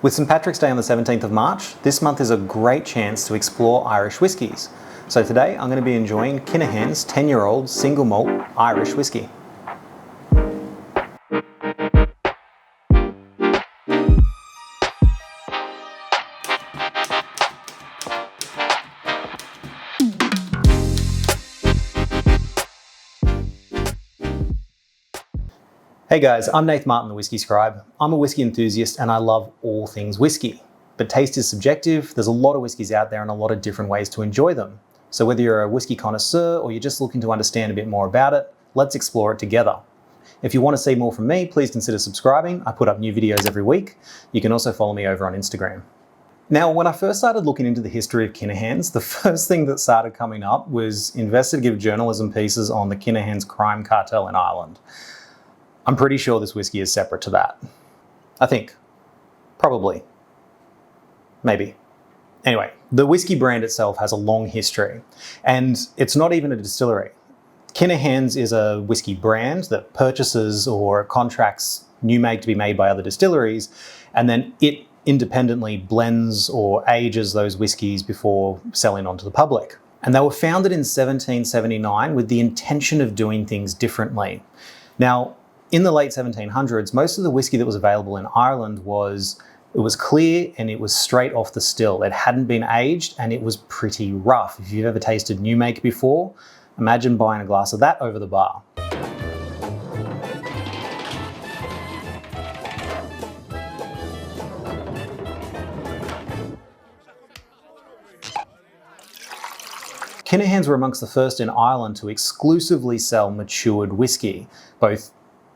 With St Patrick's Day on the 17th of March, this month is a great chance to explore Irish whiskies. So today I'm going to be enjoying Kinahan's 10-year-old single malt Irish whiskey. Hey guys, I'm Nath Martin, the Whiskey Scribe. I'm a whiskey enthusiast and I love all things whiskey. But taste is subjective, there's a lot of whiskies out there and a lot of different ways to enjoy them. So whether you're a whiskey connoisseur or you're just looking to understand a bit more about it, let's explore it together. If you want to see more from me, please consider subscribing. I put up new videos every week. You can also follow me over on Instagram. Now, when I first started looking into the history of Kinahan's, the first thing that started coming up was investigative journalism pieces on the Kinahan's crime cartel in Ireland. I'm pretty sure this whiskey is separate to that. I think. Probably. Maybe. Anyway, the whiskey brand itself has a long history, and it's not even a distillery. Kinahan's is a whiskey brand that purchases or contracts new make to be made by other distilleries, and then it independently blends or ages those whiskies before selling onto the public. And they were founded in 1779 with the intention of doing things differently. Now, in the late 1700s, most of the whiskey that was available in Ireland was clear and it was straight off the still. It hadn't been aged and it was pretty rough. If you've ever tasted new make before, imagine buying a glass of that over the bar. Kinahan's were amongst the first in Ireland to exclusively sell matured whiskey, both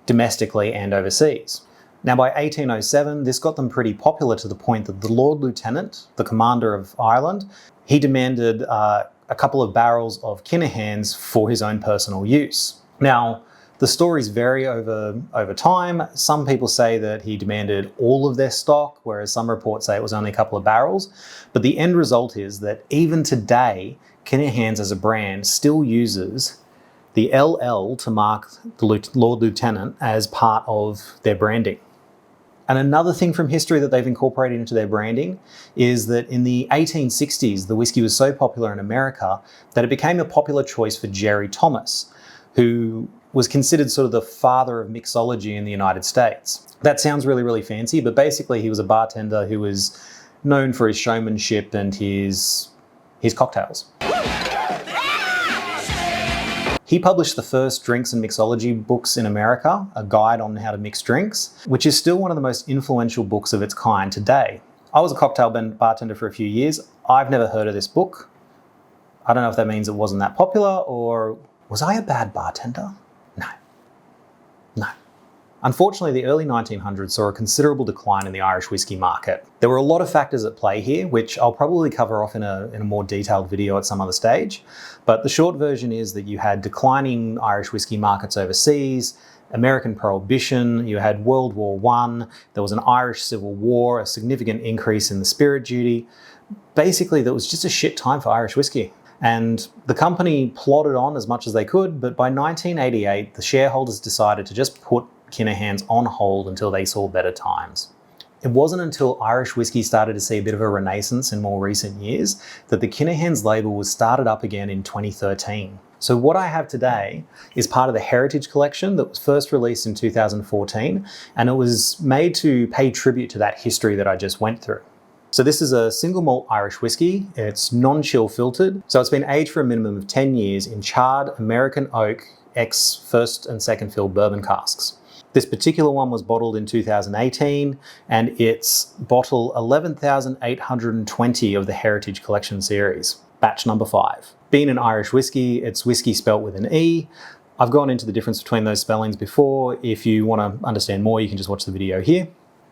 domestically and overseas. Now by 1807, this got them pretty popular to the point that the Lord Lieutenant, the commander of Ireland, he demanded a couple of barrels of Kinahan's for his own personal use. Now, the stories vary over time. Some people say that he demanded all of their stock, whereas some reports say it was only a couple of barrels. But the end result is that even today, Kinahan's as a brand still uses the LL to mark the Lord Lieutenant as part of their branding. And another thing from history that they've incorporated into their branding is that in the 1860s, the whiskey was so popular in America that it became a popular choice for Jerry Thomas, who was considered sort of the father of mixology in the United States. That sounds really, really fancy, but basically he was a bartender who was known for his showmanship and his cocktails. He published the first drinks and mixology books in America, a guide on how to mix drinks, which is still one of the most influential books of its kind today. I was a cocktail bartender for a few years. I've never heard of this book. I don't know if that means it wasn't that popular, or was I a bad bartender? No. Unfortunately, the early 1900s saw a considerable decline in the Irish whiskey market. There were a lot of factors at play here, which I'll probably cover off in a more detailed video at some other stage. But the short version is that you had declining Irish whiskey markets overseas, American Prohibition, you had World War I, there was an Irish Civil War, a significant increase in the spirit duty. Basically, that was just a shit time for Irish whiskey. And the company plodded on as much as they could, but by 1988, the shareholders decided to just put Kinahan's on hold until they saw better times. It wasn't until Irish whiskey started to see a bit of a renaissance in more recent years that the Kinahan's label was started up again in 2013. So what I have today is part of the Heritage Collection that was first released in 2014, and it was made to pay tribute to that history that I just went through. So this is a single malt Irish whiskey. It's non-chill filtered. So it's been aged for a minimum of 10 years in charred American oak ex first and second fill bourbon casks. This particular one was bottled in 2018, and it's bottle 11,820 of the Heritage Collection series, batch number 5. Being an Irish whiskey, it's whiskey spelt with an E. I've gone into the difference between those spellings before. If you want to understand more, you can just watch the video here.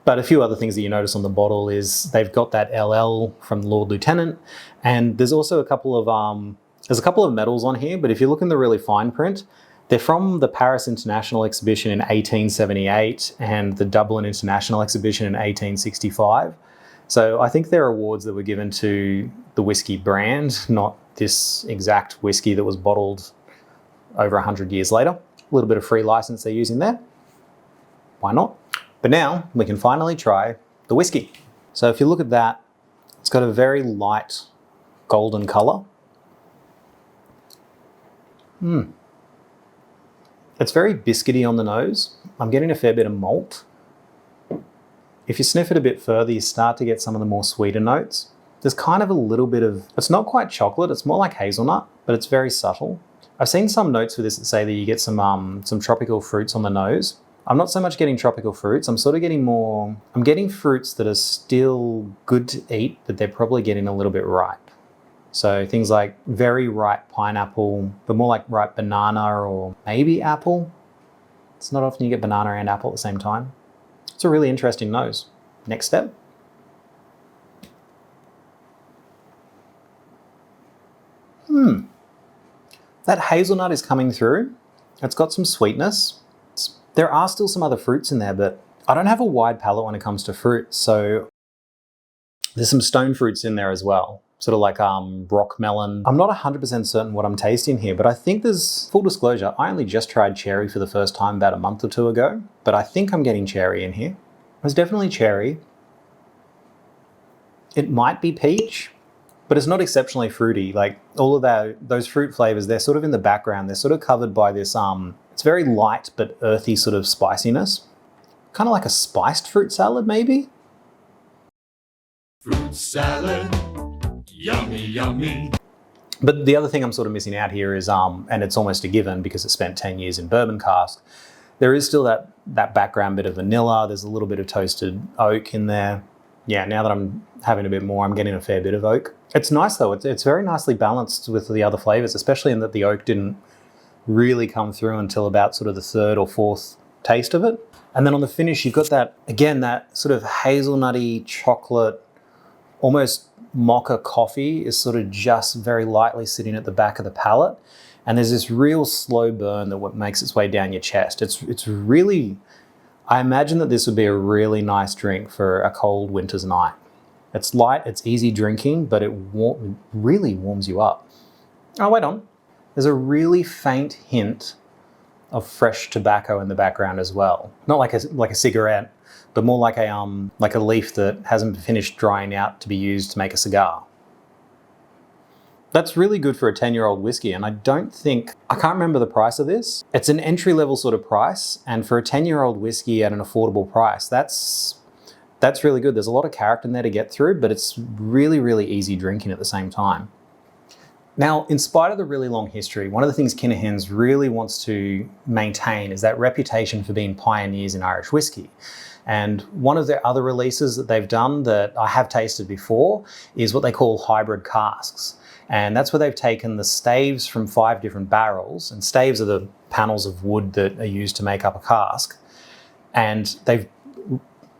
But a few other things that you notice on the bottle is they've got that LL from the Lord Lieutenant, and there's also a couple of medals on here, but if you look in the really fine print, they're from the Paris International Exhibition in 1878 and the Dublin International Exhibition in 1865. So I think they're awards that were given to the whiskey brand, not this exact whiskey that was bottled over 100 years later. A little bit of free license they're using there. Why not? But now we can finally try the whiskey. So if you look at that, it's got a very light golden colour. It's very biscuity on the nose. I'm getting a fair bit of malt. If you sniff it a bit further, you start to get some of the more sweeter notes. There's kind of a little bit of, it's not quite chocolate, it's more like hazelnut, but it's very subtle. I've seen some notes for this that say that you get some tropical fruits on the nose. I'm not so much getting tropical fruits, I'm sort of getting more, I'm getting fruits that are still good to eat, but they're probably getting a little bit ripe. So things like very ripe pineapple, but more like ripe banana or maybe apple. It's not often you get banana and apple at the same time. It's a really interesting nose. Next step. That hazelnut is coming through. It's got some sweetness. There are still some other fruits in there, but I don't have a wide palate when it comes to fruit. So there's some stone fruits in there as well. Sort of like rock melon. I'm not 100% certain what I'm tasting here, but I think there's, full disclosure, I only just tried cherry for the first time about a month or two ago, but I think I'm getting cherry in here. There's definitely cherry. It might be peach, but it's not exceptionally fruity. Like all of those fruit flavors, they're sort of in the background. They're sort of covered by this, it's very light but earthy sort of spiciness. Kind of like a spiced fruit salad, maybe? Fruit salad. Yummy, yummy. But the other thing I'm sort of missing out here is, and it's almost a given because it spent 10 years in bourbon cask, there is still that background bit of vanilla. There's a little bit of toasted oak in there. Yeah, now that I'm having a bit more, I'm getting a fair bit of oak. It's nice though. It's very nicely balanced with the other flavors, especially in that the oak didn't really come through until about sort of the third or fourth taste of it. And then on the finish, you've got that, again, that sort of hazelnutty chocolate, almost mocha coffee is sort of just very lightly sitting at the back of the palate. And there's this real slow burn that makes its way down your chest. It's really, I imagine that this would be a really nice drink for a cold winter's night. It's light, it's easy drinking, but it really warms you up. Oh, wait on. There's a really faint hint of fresh tobacco in the background as well. Not like a cigarette, but more like a leaf that hasn't finished drying out to be used to make a cigar. That's really good for a 10-year-old whiskey, and I can't remember the price of this. It's an entry-level sort of price, and for a 10-year-old whiskey at an affordable price, that's really good. There's a lot of character in there to get through, but it's really, really easy drinking at the same time. Now, in spite of the really long history, one of the things Kinahan's really wants to maintain is that reputation for being pioneers in Irish whiskey. And one of their other releases that they've done that I have tasted before is what they call hybrid casks. And that's where they've taken the staves from 5 different barrels, and staves are the panels of wood that are used to make up a cask, and they've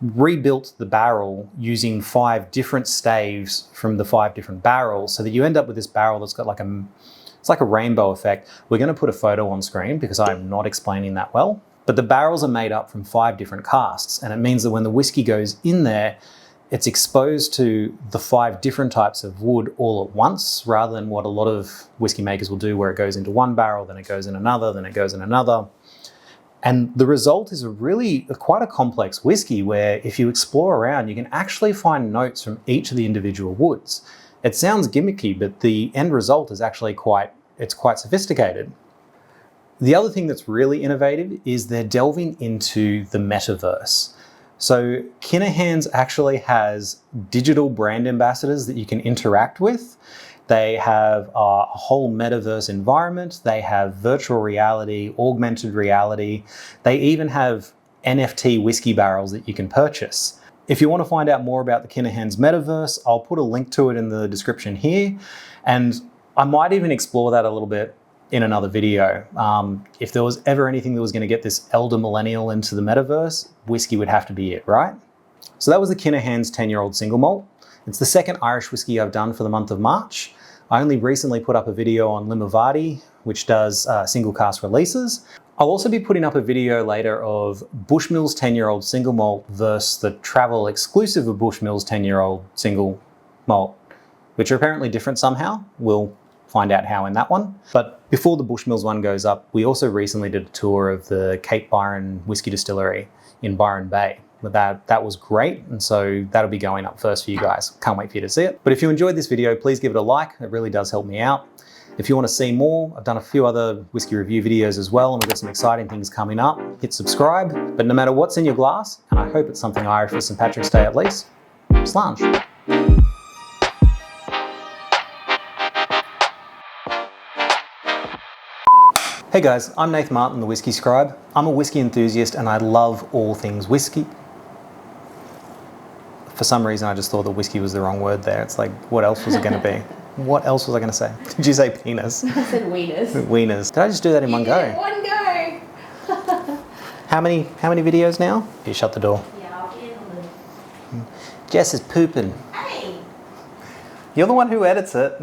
rebuilt the barrel using 5 different staves from the 5 different barrels, so that you end up with this barrel that's got it's like a rainbow effect. We're going to put a photo on screen because I'm not explaining that well. But the barrels are made up from 5 different casks, and it means that when the whiskey goes in there, it's exposed to the 5 different types of wood all at once, rather than what a lot of whiskey makers will do, where it goes into one barrel, then it goes in another, then it goes in another. And the result is quite a complex whiskey where if you explore around, you can actually find notes from each of the individual woods. It sounds gimmicky, but the end result is actually quite sophisticated. The other thing that's really innovative is they're delving into the metaverse. So Kinahan's actually has digital brand ambassadors that you can interact with. They have a whole metaverse environment. They have virtual reality, augmented reality. They even have NFT whiskey barrels that you can purchase. If you want to find out more about the Kinahan's metaverse, I'll put a link to it in the description here. And I might even explore that a little bit in another video. If there was ever anything that was going to get this elder millennial into the metaverse, whiskey would have to be it, right? So that was the Kinahan's 10-year-old single malt. It's the second Irish whiskey I've done for the month of March. I only recently put up a video on Limavady, which does single cask releases. I'll also be putting up a video later of Bushmills 10-year-old single malt versus the travel exclusive of Bushmills 10-year-old single malt, which are apparently different somehow. We'll find out how in that one. But before the Bushmills one goes up, we also recently did a tour of the Cape Byron Whiskey Distillery in Byron Bay. But that was great, and so that'll be going up first for you guys. Can't wait for you to see it. But if you enjoyed this video, please give it a like. It really does help me out. If you want to see more, I've done a few other whiskey review videos as well, and we've got some exciting things coming up. Hit subscribe, but no matter what's in your glass, and I hope it's something Irish for St. Patrick's Day at least, slange. Hey guys, I'm Nathan Martin, the Whiskey Scribe. I'm a whiskey enthusiast and I love all things whiskey. For some reason I just thought that whiskey was the wrong word there. It's like, what else was it going to be? What else was I going to say? Did you say penis? I said wieners. Wieners. Did I just do that in one go? One go! How many videos now? You shut the door. Yeah, I'll handle it. Jess is pooping. Hey! You're the one who edits it.